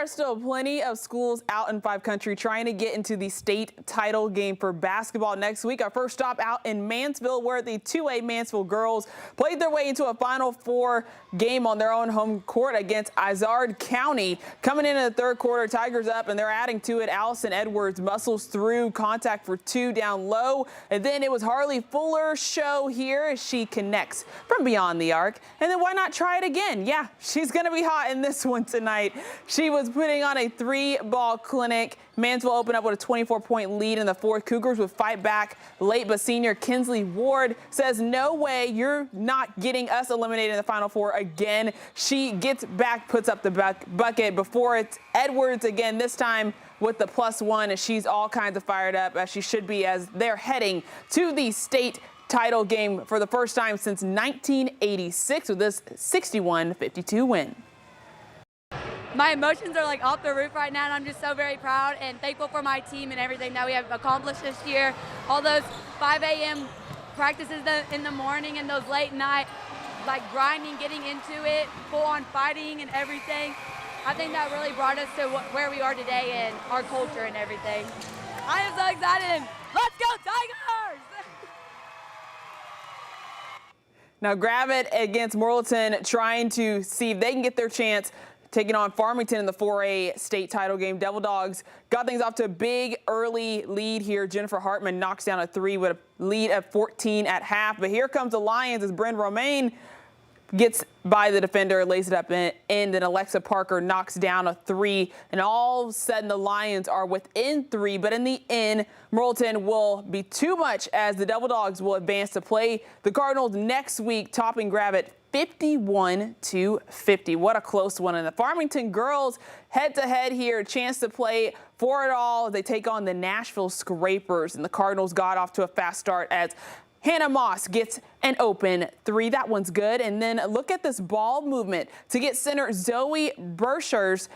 are still plenty of schools out in 5 country trying to get into the state title game for basketball next week. Our first stop out in Mansville, where the 2A Mansville girls played their way into a Final Four game on their own home court against Izard County. Coming in the third quarter, Tigers up, and they're adding to it. Allison Edwards muscles through contact for 2 down low, and then it was Harley Fuller's show here as she connects from beyond the arc. And then why not try it again? Yeah, she's going to be hot in this one tonight. She was putting on a 3-ball clinic. Mansville opened up with a 24-point lead in the fourth. Cougars would fight back late, but senior Kinsley Ward says, no way, you're not getting us eliminated in the Final Four again. She gets back, puts up the bucket before it's Edwards again, this time with the +1, and she's all kinds of fired up, as she should be, as they're heading to the state title game for the first time since 1986 with this 61-52 win. My emotions are like off the roof right now, and I'm just so very proud and thankful for my team and everything that we have accomplished this year. All those 5 a.m. practices in the morning and those late night, like grinding, getting into it, full on fighting and everything. I think that really brought us to where we are today and our culture and everything. I am so excited. Let's go Tigers! Now Gravett against Morrilton, trying to see if they can get their chance, taking on Farmington in the 4A state title game. Devil Dogs got things off to a big early lead here. Jennifer Hartman knocks down a 3 with a lead of 14 at half. But here comes the Lions as Bryn Romaine gets by the defender, lays it up in, and then Alexa Parker knocks down a 3. And all of a sudden the Lions are within 3. But in the end, Morrilton will be too much, as the Devil Dogs will advance to play the Cardinals next week, topping Gravett 51-50. What a close one. And the Farmington girls head-to-head here, a chance to play for it all. They take on the Nashville Scrapers, and the Cardinals got off to a fast start as Hannah Moss gets an open 3. That one's good. And then look at this ball movement to get center Zoe Burschers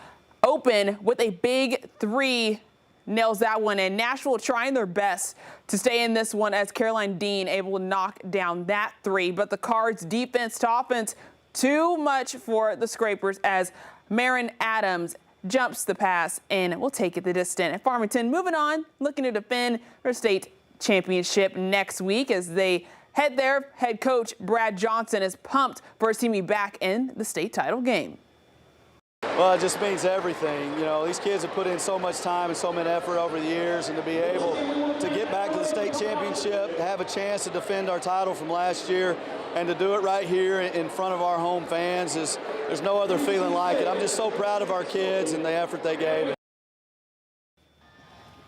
open with a big 3. Nails that one, and Nashville trying their best to stay in this one, as Caroline Dean able to knock down that 3. But the Cards defense to offense, too much for the Scrapers, as Marin Adams jumps the pass and will take it the distance. And Farmington moving on, looking to defend their state championship next week as they head there. Head coach Brad Johnson is pumped for his team to be back in the state title game. Well, it just means everything. You know, these kids have put in so much time and so much effort over the years, and to be able to get back to the state championship, to have a chance to defend our title from last year, and to do it right here in front of our home fans, there's no other feeling like it. I'm just so proud of our kids and the effort they gave.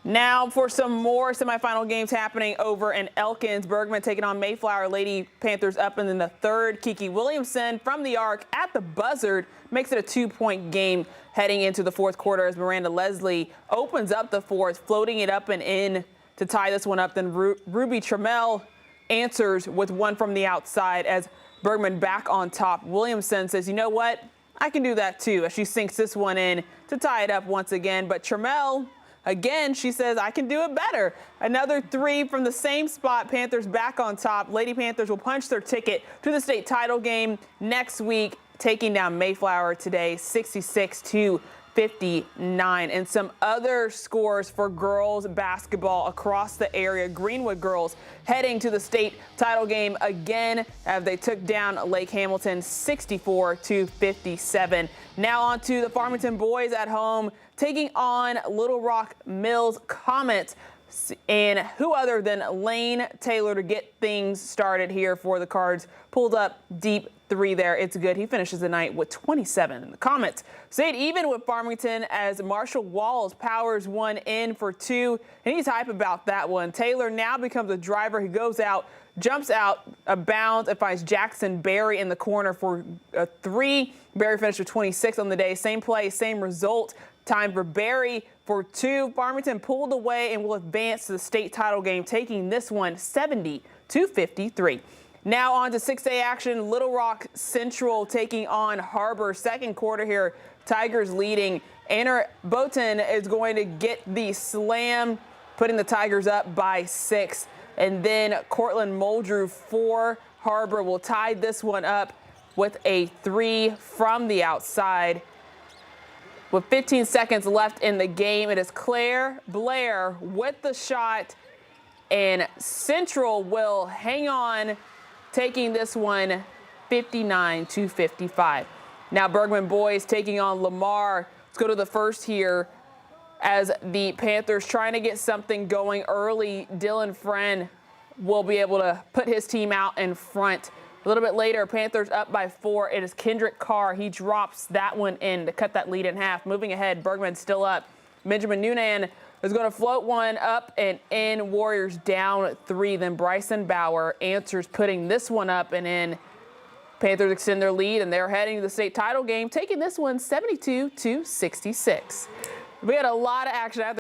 Now for some more semifinal games happening over in Elkins. Bergman taking on Mayflower Lady Panthers up in the third. Kiki Williamson from the arc at the buzzard makes it a 2-point game heading into the fourth quarter, as Miranda Leslie opens up the fourth, floating it up and in to tie this one up. Then Ruby Trammell answers with one from the outside as Bergman back on top. Williamson says, you know what? I can do that too, as she sinks this one in to tie it up once again. But Trammell, again, she says, I can do it better. Another 3 from the same spot. Panthers back on top. Lady Panthers will punch their ticket to the state title game next week, taking down Mayflower today, 66-59. And some other scores for girls basketball across the area. Greenwood girls heading to the state title game again, as they took down Lake Hamilton 64-57. Now on to the Farmington boys at home, taking on Little Rock Mills Comets, and who other than Lane Taylor to get things started here for the Cards. Pulled up deep 3 there. It's good. He finishes the night with 27. And the Comets stayed even with Farmington as Marshall Walls powers one in for 2, and he's hype about that one. Taylor now becomes a driver. He goes out, jumps out of bounds, and finds Jackson Berry in the corner for a 3. Berry finished with 26 on the day. Same play, same result. Time for Berry for 2. Farmington pulled away and will advance to the state title game, taking this one 70-53. Now on to 6A action. Little Rock Central taking on Harbor. Second quarter here, Tigers leading. Anna Boten is going to get the slam, putting the Tigers up by 6. And then Cortland Muldrew for Harbor will tie this one up with a 3 from the outside. with 15 seconds left in the game. It is Claire Blair with the shot, and Central will hang on, taking this one 59-55. Now Bergman boys taking on Lamar. Let's go to the first here as the Panthers trying to get something going early. Dylan Friend will be able to put his team out in front. A little bit later, Panthers up by 4. It is Kendrick Carr. He drops that one in to cut that lead in half. Moving ahead, Bergman still up. Benjamin Noonan is going to float one up and in. Warriors down 3. Then Bryson Bauer answers, putting this one up and in. Panthers extend their lead, and they're heading to the state title game, taking this one 72-66. We had a lot of action after